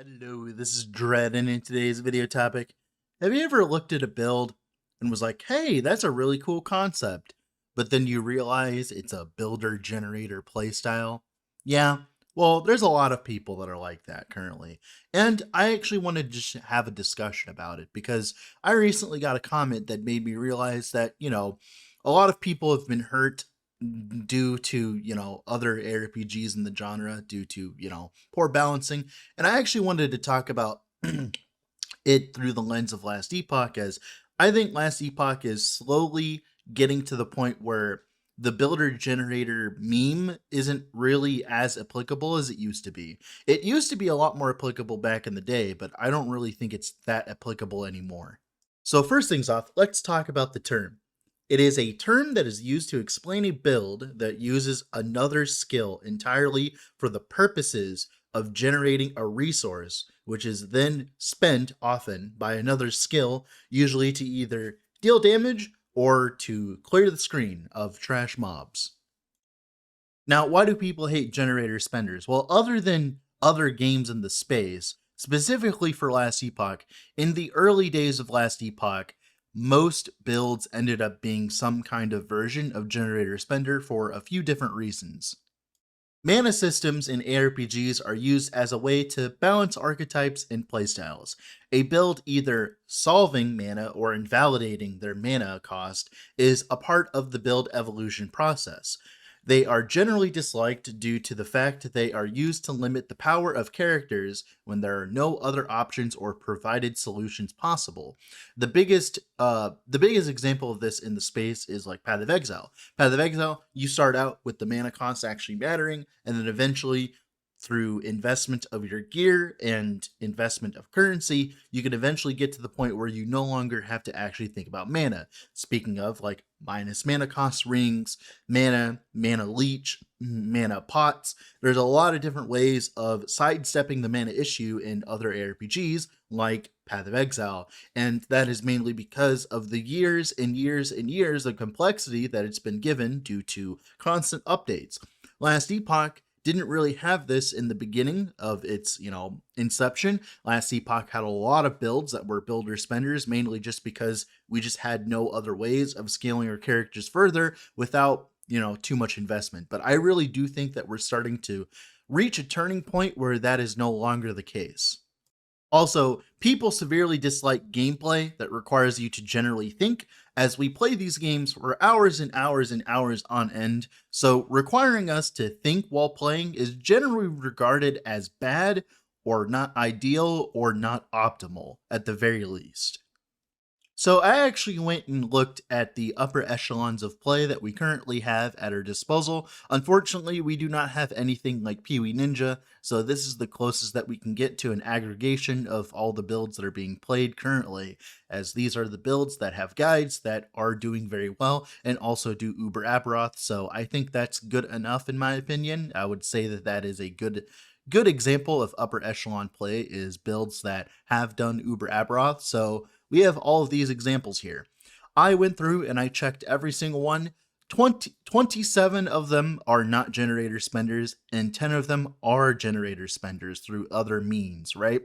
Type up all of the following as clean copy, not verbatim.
Hello, this is Dread, and in today's video topic, have you ever looked at a build and was like, hey, that's a really cool concept, but then you realize it's a builder generator playstyle? Yeah, well, there's a lot of people that are like that currently, and I actually wanted to just have a discussion about it because I recently got a comment that made me realize that, a lot of people have been hurt due to, other RPGs in the genre due to, poor balancing, and I actually wanted to talk about it through the lens of Last Epoch, as I think Last Epoch is slowly getting to the point where the builder generator meme isn't really as applicable as it used to be. It used to be a lot more applicable back in the day, but I don't really think it's that applicable anymore. So, first things off, let's talk about the term. It is a term that is used to explain a build that uses another skill entirely for the purposes of generating a resource, which is then spent often by another skill, usually to either deal damage or to clear the screen of trash mobs. Now, why do people hate generator spenders? Well, other than other games in the space, specifically for Last Epoch, in the early days of Last Epoch, most builds ended up being some kind of version of generator spender for a few different reasons. Mana systems in ARPGs are used as a way to balance archetypes and playstyles. A build either solving mana or invalidating their mana cost is a part of the build evolution process. They are generally disliked due to the fact they are used to limit the power of characters when there are no other options or provided solutions possible. The biggest example of this in the space is like Path of Exile. Path of Exile, you start out with the mana cost actually mattering, and then eventually, through investment of your gear and investment of currency, you can eventually get to the point where you no longer have to actually think about mana. Speaking of like minus mana cost rings, mana leech, mana pots, there's a lot of different ways of sidestepping the mana issue in other RPGs like Path of Exile, and that is mainly because of the years and years and years of complexity that it's been given due to constant updates. Last Epoch didn't really have this in the beginning of its, inception. Last Epoch had a lot of builds that were builder spenders, mainly just because we just had no other ways of scaling our characters further without, too much investment. But I really do think that we're starting to reach a turning point where that is no longer the case. Also, people severely dislike gameplay that requires you to generally think, as we play these games for hours and hours and hours on end, so requiring us to think while playing is generally regarded as bad or not ideal or not optimal at the very least. So I actually went and looked at the upper echelons of play that we currently have at our disposal. Unfortunately, we do not have anything like Pee-wee Ninja, so this is the closest that we can get to an aggregation of all the builds that are being played currently, as these are the builds that have guides that are doing very well and also do Uber Aberoth, so I think that's good enough in my opinion. I would say that that is a good example of upper echelon play is builds that have done Uber Aberoth, so we have all of these examples here. I went through and I checked every single one. 27 of them are not generator spenders, and 10 of them are generator spenders through other means, right?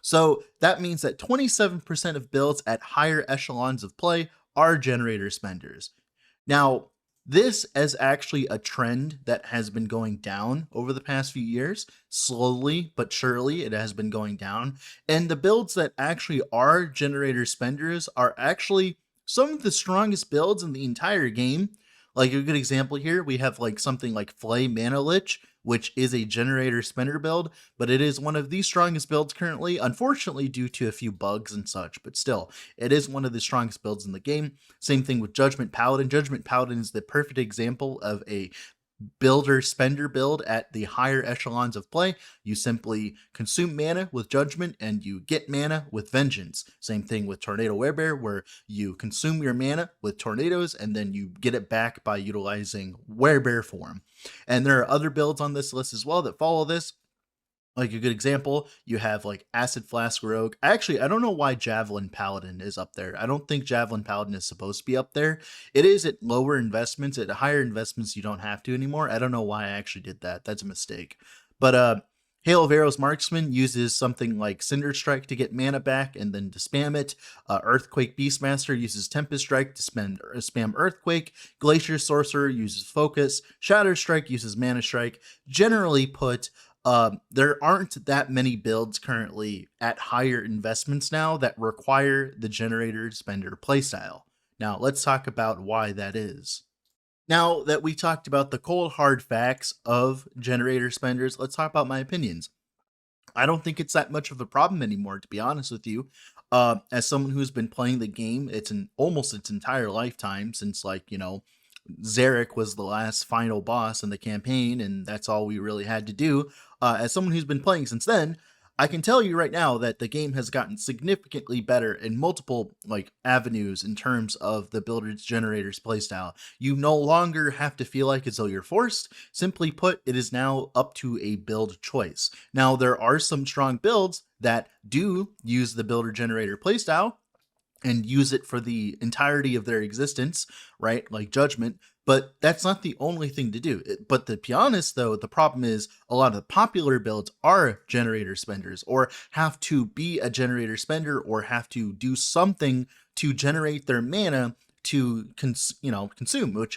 So that means that 27% of builds at higher echelons of play are generator spenders. Now, this is actually a trend that has been going down over the past few years. Slowly but surely, it has been going down. And the builds that actually are generator spenders are actually some of the strongest builds in the entire game. Like a good example here, we have like something like Flay Mana Lich, which is a generator spender build, but it is one of the strongest builds currently, unfortunately due to a few bugs and such, but still, it is one of the strongest builds in the game. Same thing with Judgment Paladin. Judgment Paladin is the perfect example of a builder spender build at the higher echelons of play. You simply consume mana with Judgment and you get mana with Vengeance. Same thing with Tornado Werebear, where you consume your mana with tornadoes and then you get it back by utilizing Werebear form. And there are other builds on this list as well that follow this. Like a good example, you have like Acid Flask Rogue. Actually, I don't know why Javelin Paladin is up there. I don't think Javelin Paladin is supposed to be up there. It is at lower investments. At higher investments, you don't have to anymore. I don't know why I actually did that. That's a mistake. But Hail of Arrows Marksman uses something like Cinder Strike to get mana back and then to spam it. Earthquake Beastmaster uses Tempest Strike to spam Earthquake. Glacier Sorcerer uses Focus. Shatter Strike uses Mana Strike. Generally put, there aren't that many builds currently at higher investments now that require the Generator Spender playstyle. Now, let's talk about why that is. Now that we talked about the cold hard facts of generator spenders, let's talk about my opinions. I don't think it's that much of a problem anymore, to be honest with you. As someone who's been playing the game, it's almost its entire lifetime since, like, Zarek was the last final boss in the campaign, and that's all we really had to do. As someone who's been playing since then, I can tell you right now that the game has gotten significantly better in multiple avenues in terms of the builders generators playstyle. You no longer have to feel like as though you're forced. Simply put, it is now up to a build choice. Now, there are some strong builds that do use the builder generator playstyle and use it for the entirety of their existence, right? Like Judgment. But that's not the only thing to do. But to be honest, though, the problem is a lot of the popular builds are generator spenders, or have to be a generator spender, or have to do something to generate their mana to consume,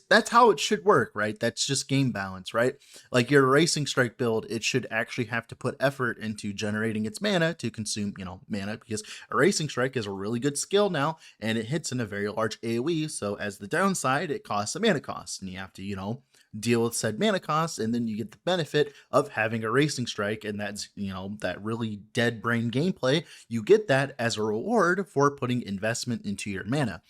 that's how it should work, right? That's just game balance, right? Like your Racing Strike build, it should actually have to put effort into generating its mana to consume, mana, because a Racing Strike is a really good skill now, and it hits in a very large AoE, so as the downside, it costs a mana cost, and you have to, deal with said mana costs, and then you get the benefit of having a Racing Strike, and that's, that really dead brain gameplay. You get that as a reward for putting investment into your mana.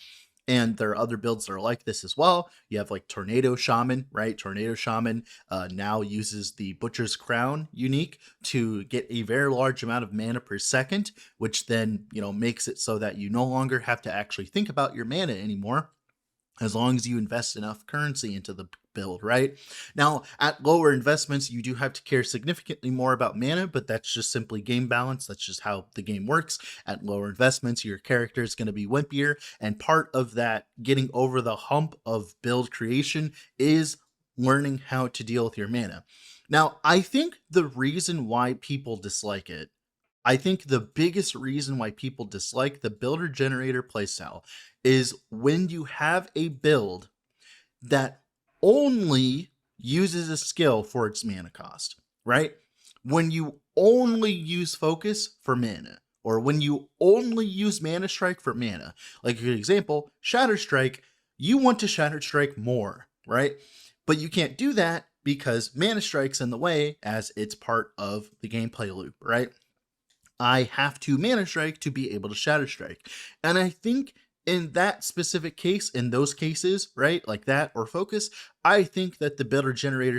And there are other builds that are like this as well. You have like Tornado Shaman, right? Tornado Shaman now uses the Butcher's Crown unique to get a very large amount of mana per second, which then, makes it so that you no longer have to actually think about your mana anymore, as long as you invest enough currency into the build, right? Now, at lower investments, you do have to care significantly more about mana, but that's just simply game balance. That's just how the game works. At lower investments, your character is going to be wimpier, and part of that getting over the hump of build creation is learning how to deal with your mana. Now, I think the reason why people dislike it, I think the biggest reason why people dislike the builder generator playstyle is when you have a build that only uses a skill for its mana cost, right? When you only use focus for mana, or when you only use Mana Strike for mana. Like a good example, Shatter Strike, you want to Shatter Strike more, right? But you can't do that because Mana Strike's in the way as it's part of the gameplay loop, right? I have to Mana Strike to be able to Shatter Strike. And I think in that specific case, in those cases, right, like that or focus, I think that the builder generator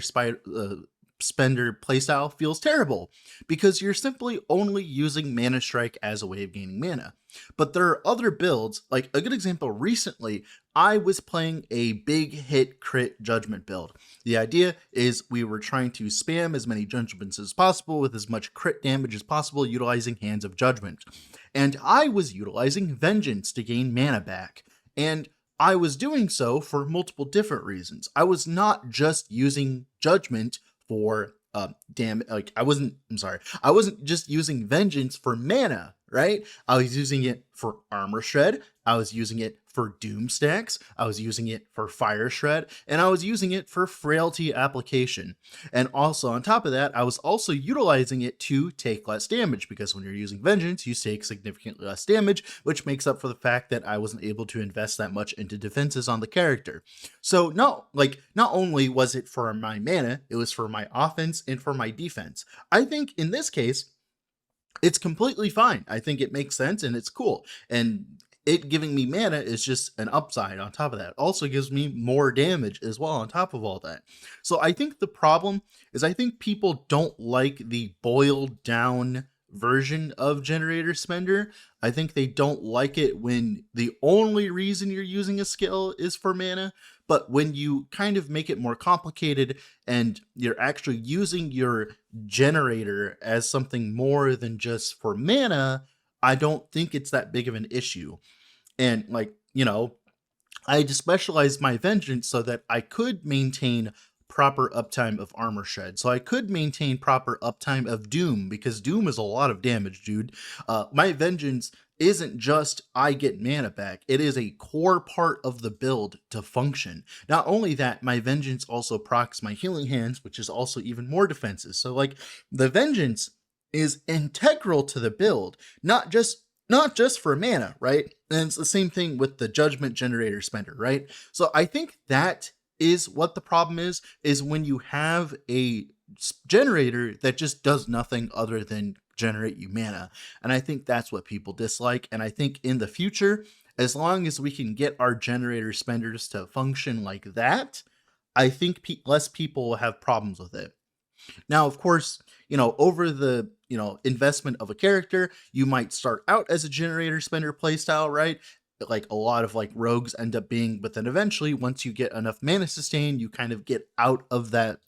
spender playstyle feels terrible because you're simply only using Mana Strike as a way of gaining mana. But there are other builds, like a good example recently, I was playing a big hit crit Judgment build. The idea is we were trying to spam as many judgments as possible with as much crit damage as possible utilizing Hands of Judgment. And I was utilizing Vengeance to gain mana back. And I was doing so for multiple different reasons. I was not just using Judgment for I wasn't just using Vengeance for mana, right? I was using it for Armor Shred, I was using it for Doom Stacks, I was using it for Fire Shred, and I was using it for Frailty Application. And also on top of that, I was also utilizing it to take less damage, because when you're using Vengeance, you take significantly less damage, which makes up for the fact that I wasn't able to invest that much into defenses on the character. So not only was it for my mana, it was for my offense and for my defense. I think in this case, it's completely fine. I think it makes sense and it's cool. And it giving me mana is just an upside on top of that. Also gives me more damage as well on top of all that. So I think the problem is I think people don't like the boiled down version of Generator Spender. I think they don't like it when the only reason you're using a skill is for mana. But when you kind of make it more complicated and you're actually using your generator as something more than just for mana, I don't think it's that big of an issue. And I just specialized my Vengeance so that I could maintain proper uptime of Armor Shed. So I could maintain proper uptime of Doom, because Doom is a lot of damage, dude. My Vengeance isn't just I get mana back, it is a core part of the build to function. Not only that, my Vengeance also procs my Healing Hands, which is also even more defenses. So like, the Vengeance is integral to the build, not just for mana, right? And it's the same thing with the Judgment Generator Spender, right? So I think that is what the problem is when you have a generator that just does nothing other than generate you mana. And I think that's what people dislike. And I think in the future, as long as we can get our generator spenders to function like that, I think less people will have problems with it. Now, of course, over the, investment of a character, you might start out as a generator spender playstyle, right? Like a lot of like rogues end up being, but then eventually once you get enough mana sustain, you kind of get out of that,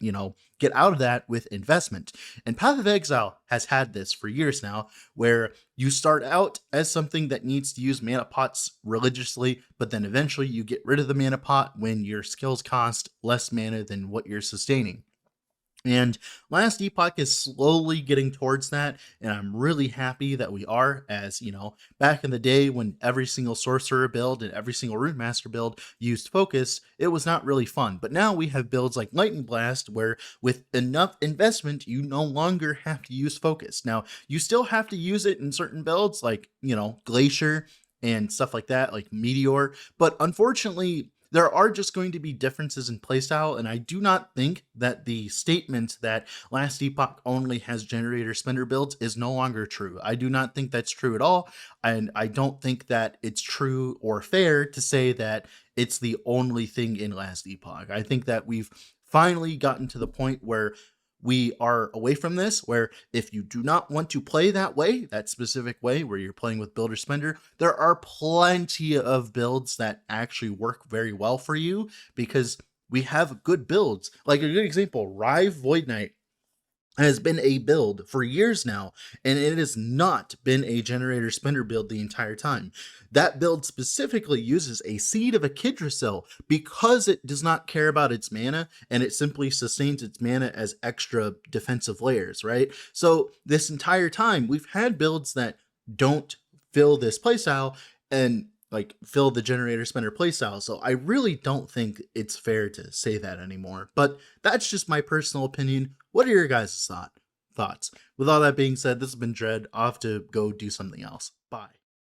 get out of that with investment. And Path of Exile has had this for years now, where you start out as something that needs to use mana pots religiously, but then eventually you get rid of the mana pot when your skills cost less mana than what you're sustaining. And Last Epoch is slowly getting towards that, and I'm really happy that we are, as back in the day when every single sorcerer build and every single rune master build used focus, it was not really fun. But now we have builds like Lightning Blast, where with enough investment, you no longer have to use focus. Now, you still have to use it in certain builds like, Glacier and stuff like that, like Meteor, but unfortunately, there are just going to be differences in playstyle, and I do not think that the statement that Last Epoch only has generator spender builds is no longer true. I do not think that's true at all, and I don't think that it's true or fair to say that it's the only thing in Last Epoch. I think that we've finally gotten to the point where we are away from this, where if you do not want to play that way, that specific way where you're playing with builder spender, there are plenty of builds that actually work very well for you, because we have good builds. Like a good example, Rive Void Knight has been a build for years now, and it has not been a generator spender build the entire time. That build specifically uses a Seed of Echidrisil because it does not care about its mana, and it simply sustains its mana as extra defensive layers, right? So this entire time, we've had builds that don't fill this playstyle and like fill the generator spender playstyle. So I really don't think it's fair to say that anymore. But that's just my personal opinion. What are your guys' thoughts? With all that being said, this has been Dread. I'll have to go do something else. Bye.